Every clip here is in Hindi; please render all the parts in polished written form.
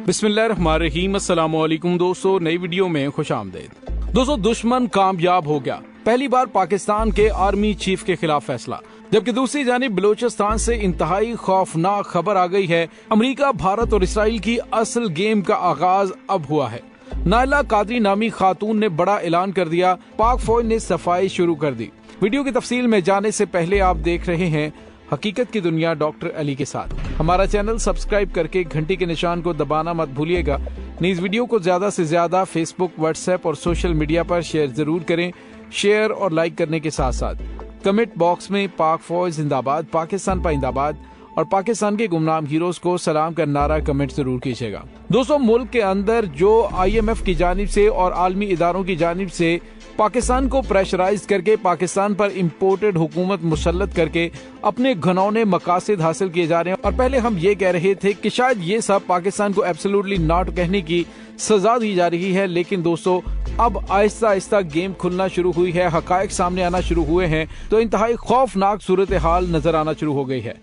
बिस्मिल्लाहिर्रहमानिर्रहीम। अस्सलाम वालेकुम दोस्तों, नई वीडियो में खुशामदीद। दोस्तों, दुश्मन कामयाब हो गया। पहली बार पाकिस्तान के आर्मी चीफ के खिलाफ फैसला। जबकि दूसरी जानिब बलूचिस्तान से इंतहाई खौफनाक खबर आ गई है। अमेरिका, भारत और इसराइल की असल गेम का आगाज अब हुआ है। नायला कादरी नामी खातून ने बड़ा ऐलान कर दिया। पाक फौज ने सफाई शुरू कर दी। वीडियो की तफसील में जाने से पहले आप देख रहे हैं हकीकत की दुनिया डॉक्टर अली के साथ। हमारा चैनल सब्सक्राइब करके घंटी के निशान को दबाना मत भूलिएगा। इस वीडियो को ज्यादा से ज्यादा फेसबुक, व्हाट्सएप और सोशल मीडिया पर शेयर जरूर करें। शेयर और लाइक करने के साथ साथ कमेंट बॉक्स में पाक फौज जिंदाबाद, पाकिस्तान पाइंदाबाद और पाकिस्तान के गुमनाम हीरोज को सलाम का नारा कमेंट जरूर कीजिएगा। दोस्तों, मुल्क के अंदर जो IMF की जानिब से और आलमी इदारों की जानिब से पाकिस्तान को प्रेशराइज करके पाकिस्तान पर इम्पोर्टेड हुकूमत मुसल्लत करके अपने घनौने मकासद हासिल किए जा रहे हैं। और पहले हम ये कह रहे थे कि शायद ये सब पाकिस्तान को एब्सोल्युटली नॉट कहने की सजा दी जा रही है। लेकिन दोस्तों, अब आहिस्ता आहिस्ता गेम खुलना शुरू हुई है, हकायक सामने आना शुरू हुए हैं, तो इंतहाई खौफनाक सूरत हाल नजर आना शुरू हो गई है।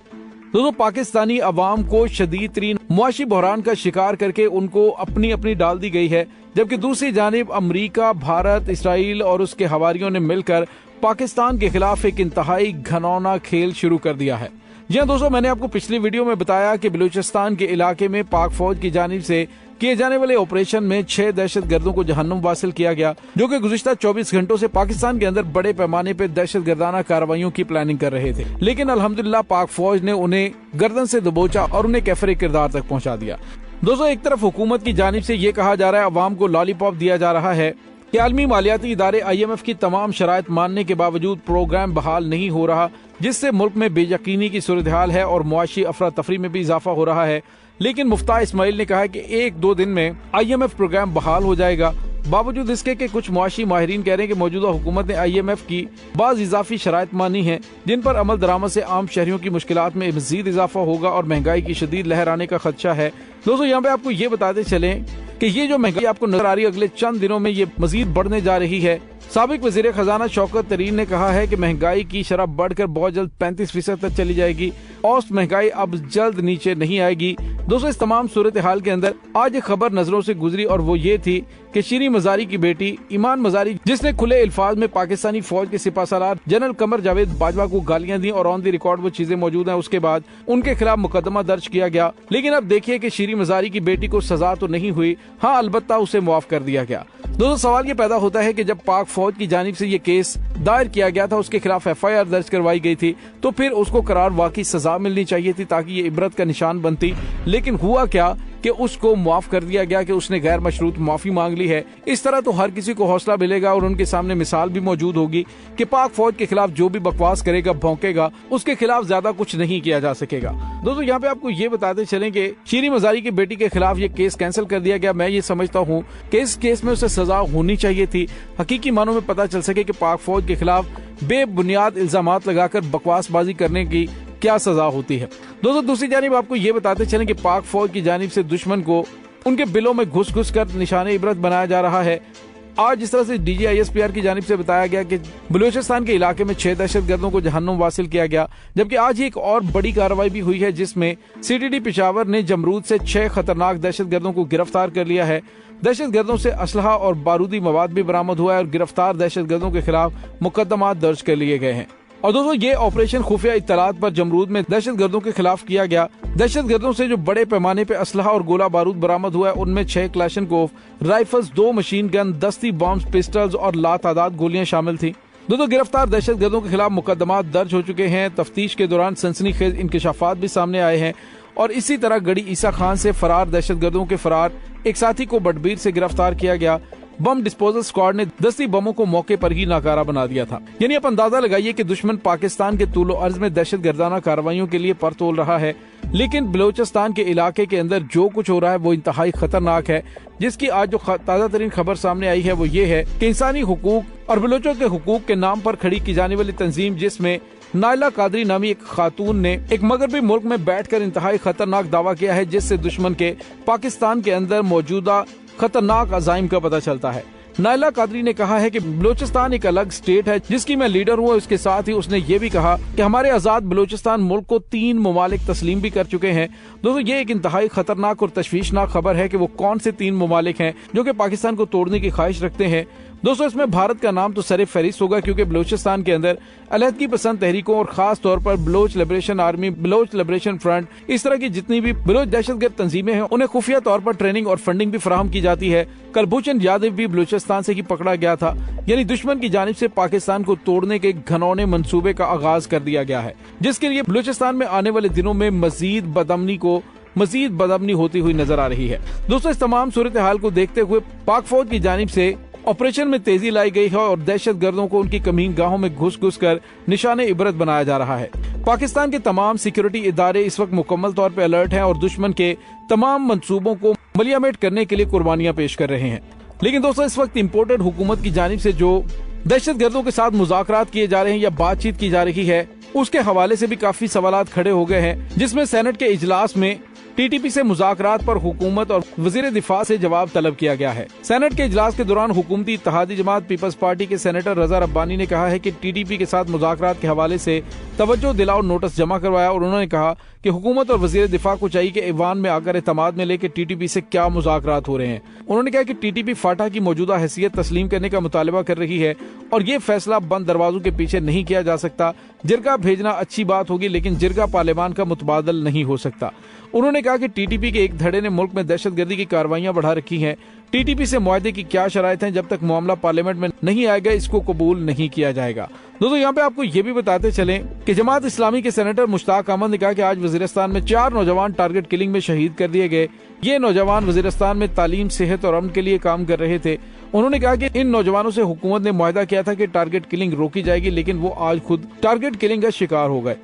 दोस्तों, पाकिस्तानी अवाम को शदीद तरीन मुआशी बहरान का शिकार करके उनको अपनी अपनी डाल दी गई है। जबकि दूसरी जानिब अमेरिका, भारत, इसराइल और उसके हवारियों ने मिलकर पाकिस्तान के खिलाफ एक इंतहाई घनौना खेल शुरू कर दिया है। जी हाँ दोस्तों, मैंने आपको पिछली वीडियो में बताया कि बलूचिस्तान के इलाके में पाक फौज की जानिब से किए जाने वाले ऑपरेशन में 6 दहशतगर्दों को जहन्नुम वासिल किया गया, जो कि गुज़िश्ता 24 घंटों से पाकिस्तान के अंदर बड़े पैमाने पर दहशतगर्दाना कार्रवाइयों की प्लानिंग कर रहे थे। लेकिन अल्हम्दुलिल्लाह पाक फौज ने उन्हें गर्दन से दबोचा और उन्हें कैफरे किरदार तक पहुंचा दिया। दोस्तों, एक तरफ हुकूमत की जानिब से ये कहा जा रहा है, अवाम को लॉलीपॉप दिया जा रहा है कि आलमी मालियाती इदारे IMF की तमाम शराइत मानने के बावजूद प्रोग्राम बहाल नहीं हो रहा, जिससे मुल्क में बेयकीनी की सूरत हाल है और मुआशी अफरा तफरी में भी इजाफा हो रहा है। लेकिन मुफ्ता इस्माइल ने कहा है कि 1-2 दिन में IMF प्रोग्राम बहाल हो जाएगा। बावजूद इसके कि कुछ मुआशी माहिरीन कह रहे हैं कि मौजूदा हुकूमत ने IMF की बाज इजाफी शराइत मानी है, जिन पर अमल दरामद से आम शहरियों की मुश्किलात में मजीद इजाफा होगा और महंगाई की शदीद लहर आने का खदशा है। दोस्तों, यहाँ पे आपको ये बताते चलें कि ये जो महंगाई आपको नजर आ रही है, अगले चंद दिनों में ये मजीद बढ़ने जा रही है। साबिक वजीर खजाना शौकत तरीन ने कहा है कि महंगाई की शरह बढ़कर बहुत जल्द 35% तक चली जाएगी। औसत महंगाई अब जल्द नीचे नहीं आएगी। दोस्तों, इस तमाम सूरत हाल के अंदर आज एक खबर नजरों से गुजरी और वो ये थी कि शीरी मजारी की बेटी ईमान मजारी, जिसने खुले अल्फाज में पाकिस्तानी फौज के सिपाहसालार जनरल कमर जावेद बाजवा को गालियां दी और ऑन द रिकॉर्ड वो चीजें मौजूद हैं, उसके बाद उनके खिलाफ मुकदमा दर्ज किया गया। लेकिन अब देखिए कि शीरी मजारी की बेटी को सजा तो नहीं हुई, हाँ अलबत्ता उसे मुआफ कर दिया गया। दोस्तों, सवाल ये पैदा होता है कि जब पाक फौज की जानिब से ये केस दायर किया गया था, उसके खिलाफ FIR दर्ज करवाई गई थी, तो फिर उसको करार वाकई सजा मिलनी चाहिए थी ताकि ये इबरत का निशान बनती। लेकिन हुआ क्या कि उसको माफ कर दिया गया कि उसने गैर मशरूत माफी मांग ली है। इस तरह तो हर किसी को हौसला मिलेगा और उनके सामने मिसाल भी मौजूद होगी कि पाक फौज के खिलाफ जो भी बकवास करेगा, भौंकेगा, उसके खिलाफ ज्यादा कुछ नहीं किया जा सकेगा। दोस्तों, यहाँ पे आपको ये बताते चलें कि शीरी मजारी की बेटी के खिलाफ ये केस कैंसिल कर दिया गया। मैं ये समझता हूँ कि इस केस में उसे सजा होनी चाहिए थी, हकीकी मानों में पता चल सके कि पाक फौज के खिलाफ बेबुनियाद इल्जामात लगाकर बकवासबाजी करने की क्या सजा होती है। दोस्तों, दूसरी जानिब आपको ये बताते चलें कि पाक फौज की जानिब से दुश्मन को उनके बिलों में घुस घुस कर निशाने इबरत बनाया जा रहा है। आज जिस तरह से DG ISPR की जानिब से बताया गया कि बलूचिस्तान के इलाके में 6 दहशतगर्दों को जहन्नुम वासिल किया गया, जबकि आज ही एक और बड़ी कार्रवाई भी हुई है जिसमें CTD पेशावर ने जमरूद से 6 खतरनाक दहशतगर्दों को गिरफ्तार कर लिया है। दहशतगर्दों से असलहा और बारूदी मवाद भी बरामद हुआ है और गिरफ्तार दहशतगर्दों के खिलाफ मुकदमा दर्ज कर लिए गए हैं। और दोस्तों, ये ऑपरेशन खुफिया इत्तलात पर जमरूद में दहशतगर्दों के खिलाफ किया गया। दहशतगर्दों से जो बड़े पैमाने पे असलहा और गोला बारूद बरामद हुआ है, उनमें 6 क्लाशनकोफ राइफल्स, 2 मशीन गन, दस्ती बॉम्ब, पिस्टल्स और लातादाद गोलियां शामिल थी। दोस्तों, गिरफ्तार दहशतगर्दों के खिलाफ मुकदमा दर्ज हो चुके हैं। तफ्तीश के दौरान सनसनीखेज इंकशाफात भी सामने आए हैं और इसी तरह गढ़ी ईसा खान से फरार दहशतगर्दों के फरार एक साथी को बटबीर से गिरफ्तार किया गया। बम डिस्पोजल स्क्वाड ने 10 बमों को मौके पर ही नाकारा बना दिया था। यानी आप अंदाजा लगाइए कि दुश्मन पाकिस्तान के तूलो अर्ज में दहशतगर्दाना कार्रवाइयों के लिए पर तोल रहा है। लेकिन बलूचिस्तान के इलाके के अंदर जो कुछ हो रहा है वो इंतहाई खतरनाक है, जिसकी आज जो ताज़ा तरीन खबर सामने आई है वो ये है कि इंसानी हुकूक और बलोचों के हुकूक के नाम पर खड़ी की जाने वाली तंजीम, जिसमें नायला कादरी नामी एक खातून ने एक मगरबी मुल्क में बैठकर इंतहाई खतरनाक दावा किया है, जिससे दुश्मन के पाकिस्तान के अंदर मौजूदा खतरनाक अजाइम का पता चलता है। नाइला कादरी ने कहा है कि बलूचिस्तान एक अलग स्टेट है जिसकी मैं लीडर हूँ। इसके साथ ही उसने ये भी कहा कि हमारे आजाद बलूचिस्तान मुल्क को 3 ममालिक तस्लीम भी कर चुके हैं। दोस्तों ये एक इंतहाई खतरनाक और तशवीशनाक खबर है कि वो कौन से 3 ममालिक हैं जो कि पाकिस्तान को तोड़ने की ख्वाहिश रखते हैं। दोस्तों इसमें भारत का नाम तो सरे फहरिस्त होगा, क्योंकि बलूचिस्तान के अंदर अलहदगी पसंद तहरीकों और खास तौर पर Baloch liberation army, Baloch liberation front, इस तरह की जितनी भी बलोच दहशतगर्द तंजीमें हैं उन्हें खुफिया तौर पर ट्रेनिंग और फंडिंग भी फराहम की जाती है। कुलभूषण यादव भी बलूचिस्तान से ही पकड़ा गया था, यानी दुश्मन की जानिब से पाकिस्तान को तोड़ने के घनौने मंसूबे का आगाज कर दिया गया है, जिसके लिए बलूचिस्तान में आने वाले दिनों में मजीद बदअमनी होती हुई नजर आ रही है। दोस्तों इस तमाम सूरत हाल को देखते हुए पाक फौज की जानिब से ऑपरेशन में तेजी लाई गई है और दहशत गर्दों को उनकी कमीन गाहों में घुस कर निशाने इबरत बनाया जा रहा है। पाकिस्तान के तमाम सिक्योरिटी इदारे इस वक्त मुकम्मल तौर पर अलर्ट हैं और दुश्मन के तमाम मंसूबों को मलियामेट करने के लिए कुर्बानियां पेश कर रहे हैं। लेकिन दोस्तों इस वक्त इम्पोर्टेड हुकूमत की जानिब से जो दहशत गर्दों के साथ मुज़ाकरात किए जा रहे हैं या बातचीत की जा रही है, उसके हवाले से भी काफी सवालात खड़े हो गए हैं, जिसमें सेनेट के इजलास में टीटीपी से मुज़ाकरात पर हुकूमत और वजीर दिफा से जवाब तलब किया गया है। सेनेट के इजलास के दौरान हुकूमती इत्तेहादी जमात पीपल्स पार्टी के सेनेटर रजा रब्बानी ने कहा है कि टीटीपी के साथ मुज़ाकरात के हवाले से तवज्जो दिलाओ नोटिस जमा करवाया और उन्होंने कहा कि हुकूमत और वजीर दिफा को चाहिए कि ईवान में आकर एतमाद में लेकर टीटीपी से क्या मुज़ाकरात हो रहे हैं। उन्होंने कहा कि टीटीपी फाटा की मौजूदा हैसियत तस्लीम करने का मुतालबा कर रही है और ये फैसला बंद दरवाजों के पीछे नहीं किया जा सकता। जिरगा भेजना अच्छी बात होगी, लेकिन जिरगा पार्लियामान का मुतबादल नहीं हो सकता। उन्होंने कहा कि टीटीपी के एक धड़े ने मुल्क में दहशतगर्दी की कार्रवाइयां बढ़ा रखी हैं। टीटीपी से मुआहदे की क्या शराइत हैं, जब तक मामला पार्लियामेंट में नहीं आएगा इसको कबूल नहीं किया जाएगा। दोस्तों यहाँ पे आपको ये भी बताते चलें कि जमात इस्लामी के सेनेटर मुश्ताक अहमद ने कहा कि आज वजीरिस्तान में 4 नौजवान टारगेट किलिंग में शहीद कर दिए गए। ये नौजवान वजीरिस्तान में तालीम, सेहत और अमन के लिए काम कर रहे थे। उन्होंने कहा कि इन नौजवानों से हुकूमत ने मुआहदा किया था कि टारगेट किलिंग रोकी जाएगी, लेकिन वो आज खुद टारगेट किलिंग का शिकार हो गए।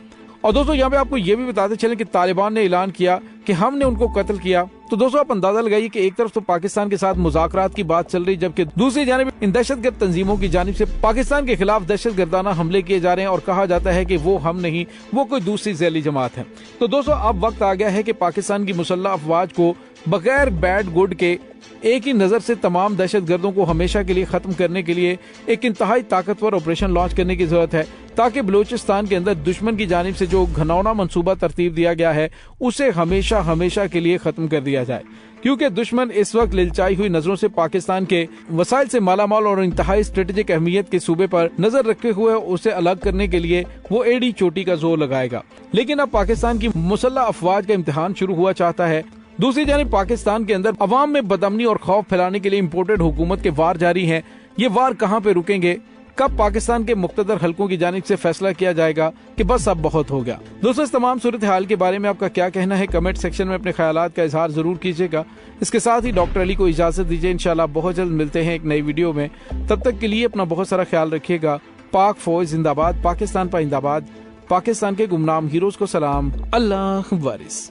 और दोस्तों यहाँ पे आपको ये भी बताते चलें कि तालिबान ने ऐलान किया कि हमने उनको कत्ल किया। तो दोस्तों आप अंदाजा लगाइए कि एक तरफ तो पाकिस्तान के साथ मुज़ाकरात की बात चल रही, जबकि दूसरी जानिब इन दहशतगर्द तंजीमों की जानिब से पाकिस्तान के खिलाफ दहशतगर्दाना हमले किए जा रहे हैं और कहा जाता है कि वो हम नहीं, वो कोई दूसरी जैली जमात है। तो दोस्तों अब वक्त आ गया है कि पाकिस्तान की मुसल्लह अफवाज को बगैर बैड गुड के एक ही नजर से तमाम दहशतगर्दों को हमेशा के लिए खत्म करने के लिए एक इंतहाई ताकतवर ऑपरेशन लॉन्च करने की जरूरत है, ताकि बलूचिस्तान के अंदर दुश्मन की जानिब से जो घनौना मंसूबा तरतीब दिया गया है उसे हमेशा के लिए खत्म कर दिया जाए। क्योंकि दुश्मन इस वक्त लिलचाई हुई नजरों से पाकिस्तान के वसाइल से मालामाल और इंतहाई स्ट्रेटेजिक अहमियत के सूबे पर नजर रखे हुए उसे अलग करने के लिए वो एड़ी चोटी का जोर लगाएगा। लेकिन अब पाकिस्तान की मुसल्लह अफवाज का इम्तिहान शुरू हुआ चाहता है। दूसरी जानिब पाकिस्तान के अंदर अवाम में बदअमनी और खौफ फैलाने के लिए इम्पोर्टेड हुकूमत के वार जारी हैं। ये वार कहाँ पे रुकेंगे, कब पाकिस्तान के मुख्तदर हलकों की जानिब से फैसला किया जाएगा कि बस अब बहुत हो गया। दोस्तों इस तमाम सूरत हाल के बारे में आपका क्या कहना है, कमेंट सेक्शन में अपने ख्यालात का इजहार जरूर कीजिएगा। इसके साथ ही डॉक्टर अली को इजाजत दीजिए। इंशाल्लाह बहुत जल्द मिलते हैं एक नई वीडियो में। तब तक के लिए अपना बहुत सारा ख्याल रखिएगा। पाक फौज जिंदाबाद, पाकिस्तान पाइंदाबाद, पाकिस्तान के गुमनाम हीरोज को सलाम। अल्लाह वारिस।